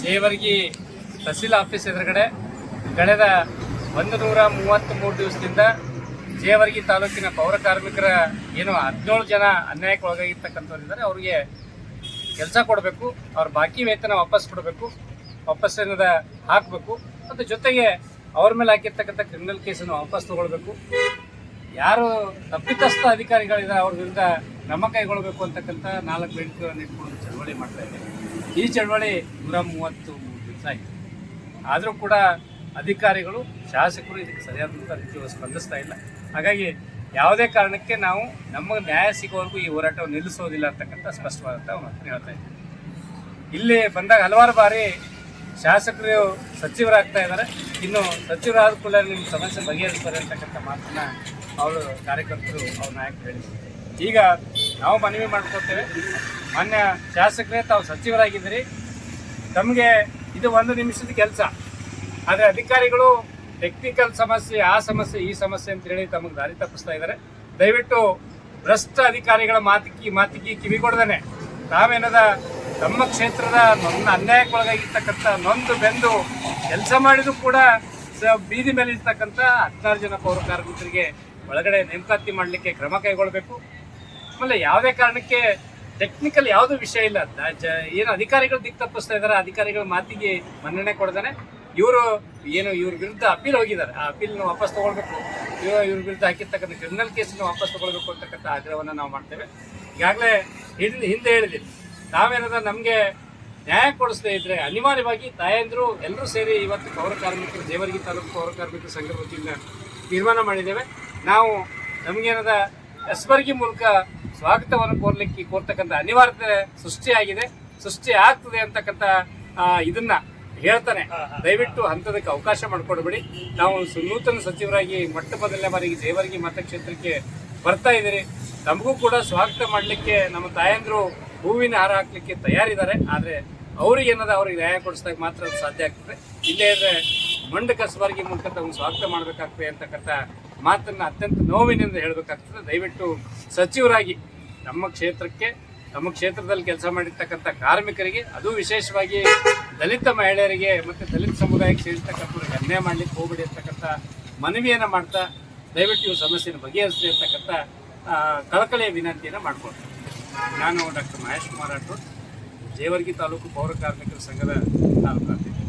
Jevargi tehsil office ಎದುರುಗಡೆ ಕಳೆದ 133 ದಿವಸದಿಂದ ಜೇವರ್ಗಿ ತಾಲೂಕಿನ ಪೌರ ಕಾರ್ಮಿಕರ ಏನು 17 ಜನ ಅನ್ಯಾಯಕ್ಕೆ ಒಳಗಾಗಿರ್ತಕ್ಕಂಥವ್ರಿದ್ದಾರೆ. ಅವರಿಗೆ ಕೆಲಸ ಕೊಡಬೇಕು, ಅವ್ರ ಬಾಕಿ ವೇತನ ವಾಪಸ್ ಕೊಡಬೇಕು, ವಾಪಸ್ಸಿನದ ಹಾಕಬೇಕು, ಮತ್ತು ಜೊತೆಗೆ ಅವ್ರ ಮೇಲೆ ಹಾಕಿರ್ತಕ್ಕಂಥ ಕ್ರಿಮಿನಲ್ ಕೇಸನ್ನು ವಾಪಸ್ ತಗೊಳ್ಬೇಕು. ಯಾರು ತಪ್ಪಿತಸ್ಥ ಅಧಿಕಾರಿಗಳಿದ್ದಾರೆ ಅವ್ರ ವಿರುದ್ಧ ಕ್ರಮ ಕೈಗೊಳ್ಳಬೇಕು ಅಂತಕ್ಕಂಥ 4 ಬೇಡಿಕೆಗಳನ್ನು ಇಟ್ಕೊಂಡು ಚಳವಳಿ ಮಾಡ್ತಾ ಇದ್ದೇವೆ. ಈ ಚಳವಳಿ 133 ದಿವಸ ಆಯಿತು. ಆದರೂ ಕೂಡ ಅಧಿಕಾರಿಗಳು, ಶಾಸಕರು ಇದಕ್ಕೆ ಸರಿಯಾದಂಥ ರೀತಿಯಲ್ಲಿ ಸ್ಪಂದಿಸ್ತಾ ಇಲ್ಲ. ಹಾಗಾಗಿ ಯಾವುದೇ ಕಾರಣಕ್ಕೆ ನಾವು ನಮಗೆ ನ್ಯಾಯ ಸಿಗೋವರೆಗೂ ಈ ಹೋರಾಟವನ್ನು ನಿಲ್ಲಿಸೋದಿಲ್ಲ ಅಂತಕ್ಕಂಥ ಸ್ಪಷ್ಟವಾದಂಥ ಮಾತನ್ನು ಹೇಳ್ತಾ ಇದ್ದೀವಿ. ಇಲ್ಲಿ ಬಂದಾಗ ಹಲವಾರು ಬಾರಿ ಶಾಸಕರು ಸಚಿವರಾಗ್ತಾ ಇದ್ದಾರೆ, ಇನ್ನು ಸಚಿವರಾದ ಕೂಡ ನಿಮ್ಮ ಸಮಸ್ಯೆ ಬಗೆಹರಿಸ್ತಾರೆ ಅಂತಕ್ಕಂಥ ಮಾತನ್ನು ಅವರು ಕಾರ್ಯಕರ್ತರು ಅವ್ರ ನಾಯಕರು ಹೇಳಿದರು. ಈಗ ನಾವು ಮನವಿ ಮಾಡ್ಕೊಳ್ತೇವೆ, ಮಾನ್ಯ ಶಾಸಕರೇ, ತಾವು ಸಚಿವರಾಗಿದ್ದೀರಿ, ತಮಗೆ ಇದು 1 ನಿಮಿಷದ ಕೆಲಸ. ಆದರೆ ಅಧಿಕಾರಿಗಳು ಟೆಕ್ನಿಕಲ್ ಸಮಸ್ಯೆ, ಆ ಸಮಸ್ಯೆ, ಈ ಸಮಸ್ಯೆ ಅಂತ ಹೇಳಿ ತಮಗೆ ದಾರಿ ತಪ್ಪಿಸ್ತಾ ಇದ್ದಾರೆ. ದಯವಿಟ್ಟು ಭ್ರಷ್ಟ ಅಧಿಕಾರಿಗಳ ಮಾತಿಗೆ ಕಿವಿಗೊಡ್ದೇನೆ ತಾವೇನದ ತಮ್ಮ ಕ್ಷೇತ್ರದ ಅನ್ಯಾಯಕ್ಕೊಳಗಾಗಿರ್ತಕ್ಕಂಥ ನೊಂದು ಬೆಂದು ಕೆಲಸ ಮಾಡಿದ್ರು ಕೂಡ ಬೀದಿ ಮೇಲೆ ಇರ್ತಕ್ಕಂಥ 16 ಜನ ಪೌರ ಕಾರ್ಮಿಕರಿಗೆ ಒಳಗಡೆ ನೇಮಕಾತಿ ಮಾಡಲಿಕ್ಕೆ ಕ್ರಮ ಕೈಗೊಳ್ಳಬೇಕು. ಆಮೇಲೆ ಯಾವುದೇ ಕಾರಣಕ್ಕೆ ಟೆಕ್ನಿಕಲ್ ಯಾವುದೂ ವಿಷಯ ಇಲ್ಲ, ಏನು ಅಧಿಕಾರಿಗಳು ದಿಕ್ಕು ತಪ್ಪಿಸ್ತಾ ಇದ್ದಾರೆ, ಅಧಿಕಾರಿಗಳ ಮಾತಿಗೆ ಮನ್ನಣೆ ಕೊಡ್ದಾನೆ ಇವರು ಇವ್ರ ವಿರುದ್ಧ ಅಪೀಲ್ ಹೋಗಿದ್ದಾರೆ, ಆ ಅಪೀಲ್ನ ವಾಪಸ್ ತೊಗೊಳ್ಬೇಕು, ಇವ್ರ ವಿರುದ್ಧ ಹಾಕಿರ್ತಕ್ಕಂಥ ಕ್ರಿಮಿನಲ್ ಕೇಸನ್ನು ವಾಪಸ್ ತೊಗೊಳ್ಬೇಕು ಅಂತಕ್ಕಂಥ ಆಗ್ರಹವನ್ನು ನಾವು ಮಾಡ್ತೇವೆ. ಈಗಾಗಲೇ ಹಿಂದೆ ಹೇಳಿದ್ದೀವಿ, ನಾವೇನಾದ್ರೂ ನಮಗೆ ನ್ಯಾಯ ಕೊಡಿಸದೇ ಇದ್ದರೆ ಅನಿವಾರ್ಯವಾಗಿ ತಾಯಂದರು ಎಲ್ಲರೂ ಸೇರಿ ಇವತ್ತು ಪೌರ ಕಾರ್ಮಿಕರು, ಜೇವರ್ಗಿ ತಾಲೂಕು ಪೌರ ಕಾರ್ಮಿಕರ ಸಂಘದ ವತಿಯಿಂದ ತೀರ್ಮಾನ ಮಾಡಿದ್ದೇವೆ. ನಾವು ನಮಗೇನದ ಕಸಬರ್ಗಿ ಮೂಲಕ ಸ್ವಾಗತವನ್ನು ಕೋರ್ತಕ್ಕಂಥ ಅನಿವಾರ್ಯತೆ ಸೃಷ್ಟಿ ಆಗ್ತದೆ ಅಂತಕ್ಕಂಥ ಇದನ್ನ ಹೇಳ್ತಾನೆ. ದಯವಿಟ್ಟು ಹಂತದಕ್ಕೆ ಅವಕಾಶ ಮಾಡಿಕೊಡ್ಬೇಡಿ. ನಾವು ನೂತನ ಸಚಿವರಾಗಿ ಮೊದಲನೇ ಬಾರಿಗೆ ಜೇವರ್ಗಿ ಮತಕ್ಷೇತ್ರಕ್ಕೆ ಬರ್ತಾ ಇದ್ದೀರಿ, ನಮಗೂ ಕೂಡ ಸ್ವಾಗತ ಮಾಡಲಿಕ್ಕೆ ನಮ್ಮ ತಾಯಂದರು ಹೂವಿನ ಹಾರ ಹಾಕ್ಲಿಕ್ಕೆ ತಯಾರಿದ್ದಾರೆ. ಆದರೆ ಅವ್ರಿಗೆ ಅವ್ರಿಗೆ ನ್ಯಾಯ ಕೊಡಿಸಿದಾಗ ಮಾತ್ರ ಅದು ಸಾಧ್ಯ ಆಗ್ತದೆ. ಇಲ್ಲೇ ಇದ್ರೆ ಮಂಡ ಕಸಬರ್ಗಿ ಮೂಲಕ ತಮ್ಮ ಸ್ವಾಗತ ಮಾಡಬೇಕಾಗ್ತದೆ ಅಂತಕ್ಕಂಥ ಮಾತನ್ನು ಅತ್ಯಂತ ನೋವಿನಿಂದ ಹೇಳಬೇಕಾಗ್ತದೆ. ದಯವಿಟ್ಟು ಸಚಿವರಾಗಿ ನಮ್ಮ ಕ್ಷೇತ್ರದಲ್ಲಿ ಕೆಲಸ ಮಾಡಿರ್ತಕ್ಕಂಥ ಕಾರ್ಮಿಕರಿಗೆ, ಅದು ವಿಶೇಷವಾಗಿ ದಲಿತ ಮಹಿಳೆಯರಿಗೆ ಮತ್ತು ದಲಿತ ಸಮುದಾಯಕ್ಕೆ ಸೇರಿರ್ತಕ್ಕಂಥವ್ರಿಗೆ ಅನ್ಯಾಯ ಮಾಡಲಿಕ್ಕೆ ಹೋಗಬೇಡಿ ಅಂತಕ್ಕಂಥ ಮನವಿಯನ್ನು ಮಾಡ್ತಾ ದಯವಿಟ್ಟು ಇವು ಸಮಸ್ಯೆಯನ್ನು ಬಗೆಹರಿಸಿ ಅಂತಕ್ಕಂಥ ಕಳಕಳಿಯ ವಿನಂತಿಯನ್ನು ಮಾಡ್ಕೊಳ್ತೀನಿ. ನಾನು ಡಾಕ್ಟರ್ ಮಹೇಶ್ ಕುಮಾರ್ ರಾಠೋಡ್, ಜೇವರ್ಗಿ ತಾಲೂಕು ಪೌರ ಕಾರ್ಮಿಕರ ಸಂಘದ ತಾಲೂಕು ಅಧ್ಯಕ್ಷ.